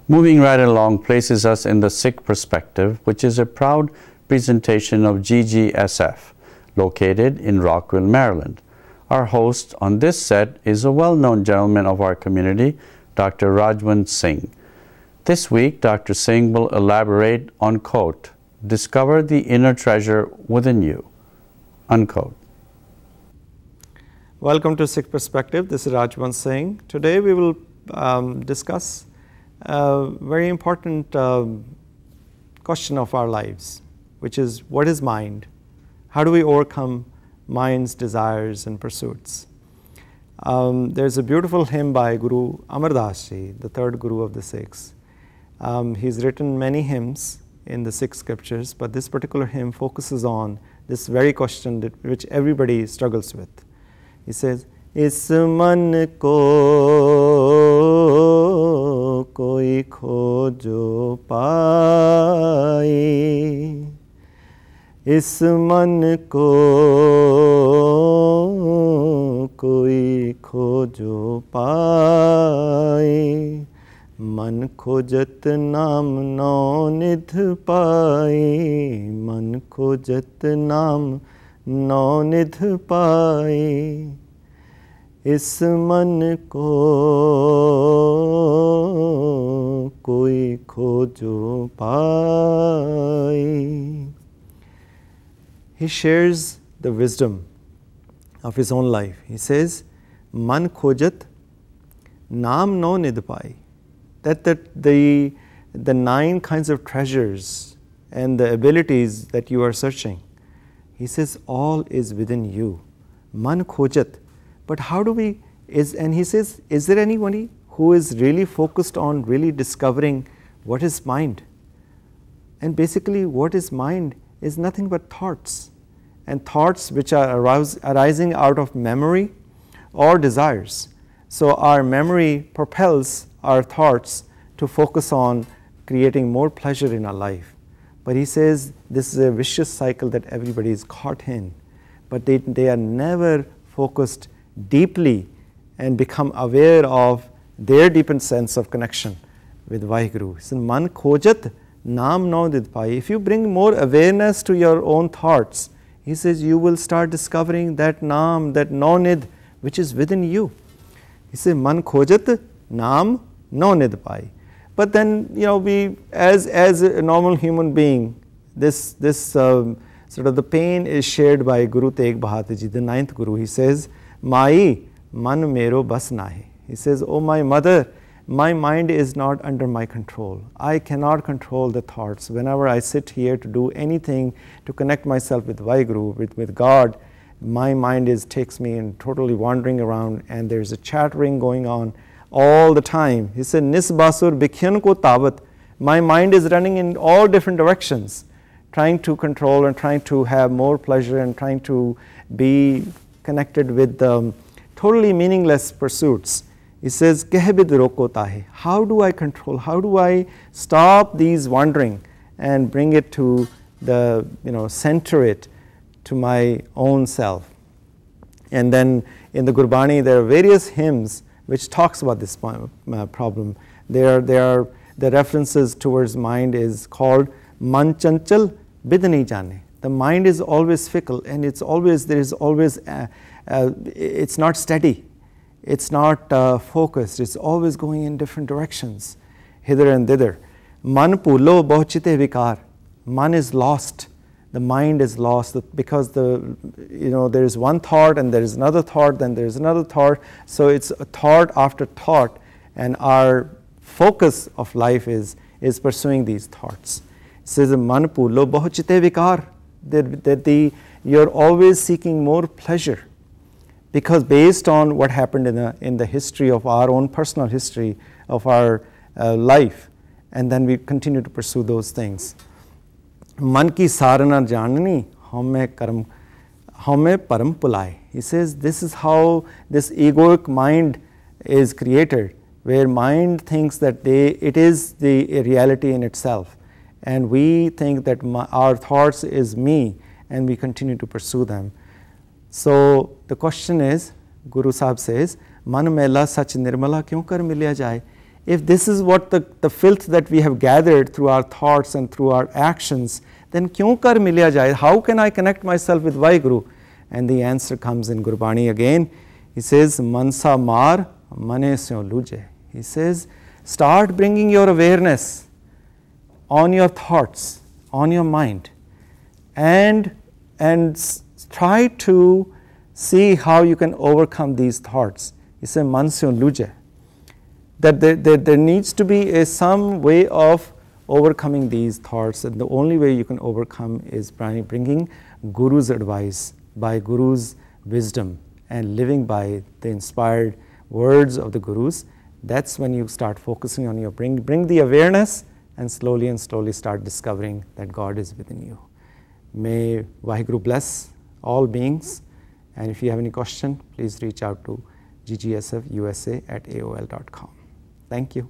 Moving right along places us in the Sikh Perspective, which is a proud presentation of GGSF, located in Rockville, Maryland. Our host on this set is a well-known gentleman of our community, Dr. Rajwant Singh. This week, Dr. Singh will elaborate on, quote, "Discover the inner treasure within you," unquote. Welcome to Sikh Perspective. This is Rajwant Singh. Today we will discuss a very important question of our lives, which is, what is mind? How do we overcome mind's desires and pursuits? There's a beautiful hymn by Guru Amar Das Ji, the third Guru of the Sikhs. He's written many hymns in the Sikh scriptures, but this particular hymn focuses on this very question which everybody struggles with. He says, "Is man ko koi khojo paaye, is man ko koi khojo paaye, man khojat naam nau nidh paaye, man khojat naam nau nidh paaye, is man ko koi khojo paaye." He shares the wisdom of his own life. He says, "Man khojat naam nau nidh paaye," that the 9 kinds of treasures and the abilities that you are searching, he says, all is within you. Man khojat. But how do we, and he says, is there anybody who is really focused on really discovering what is mind? And basically what is mind is nothing but thoughts, and thoughts which are arising out of memory or desires. So our memory propels our thoughts to focus on creating more pleasure in our life. But he says this is a vicious cycle that everybody is caught in, but they are never focused deeply and become aware of their deepened sense of connection with Vaheguru. So, "Man khojat naam nau nidh paaye." If you bring more awareness to your own thoughts, he says, you will start discovering that naam, that nau nidh, which is within you. He says, "Man khojat naam nau nidh paaye." But then, we, as a normal human being, this sort of the pain is shared by Guru Tegh Bahadur Ji, the 9th Guru. He says, "Mai man mero bas nahi." He says, "Oh my mother, my mind is not under my control. I cannot control the thoughts. Whenever I sit here to do anything to connect myself with Vaheguru, with God, my mind takes me and totally wandering around, and there's a chattering going on all the time." He said, "Nis basur bikhyan ko tabat." My mind is running in all different directions, trying to control and trying to have more pleasure and trying to be connected with totally meaningless pursuits. He says, "Kehbid roko tahe." How do I control? How do I stop these wandering and bring it to the, center it to my own self? And then in the Gurbani, there are various hymns which talks about this problem. The references towards mind is called "Man chanchal bid nahi jane." The mind is always fickle, and it's not steady, it's not focused, it's always going in different directions, hither and thither. "Man pulo bahchite vikar." Man is lost. The mind is lost because there is one thought, and there is another thought, then there is another thought. So it's a thought after thought, and our focus of life is pursuing these thoughts. It says, "Man pulo bahchite vikar," that you're always seeking more pleasure, because based on what happened in the history of our own personal history of our life, and then we continue to pursue those things. "Man ki sarana janani, hame param pulai." He says this is how this egoic mind is created, where mind thinks that it is the reality in itself, and we think that our thoughts is me, and we continue to pursue them. So the question is, Guru Sahib says, "Man mela sach nirmala kyun kar milya jaye?" if this is what the filth that we have gathered through our thoughts and through our actions, then kyun kar milya jaye? How can I connect myself with Vaheguru? And the answer comes in Gurbani again. He says, Mansa mar mane syo luje. He says, start bringing your awareness on your thoughts, on your mind, and try to see how you can overcome these thoughts. He says, man syo luje. That there needs to be some way of overcoming these thoughts, and the only way you can overcome is by bringing Guru's advice, by Guru's wisdom, and living by the inspired words of the Gurus. That's when you start focusing on your bring the awareness, and slowly start discovering that God is within you. May Vaheguru bless all beings, and if you have any question, please reach out to ggsusa@aol.com. Thank you.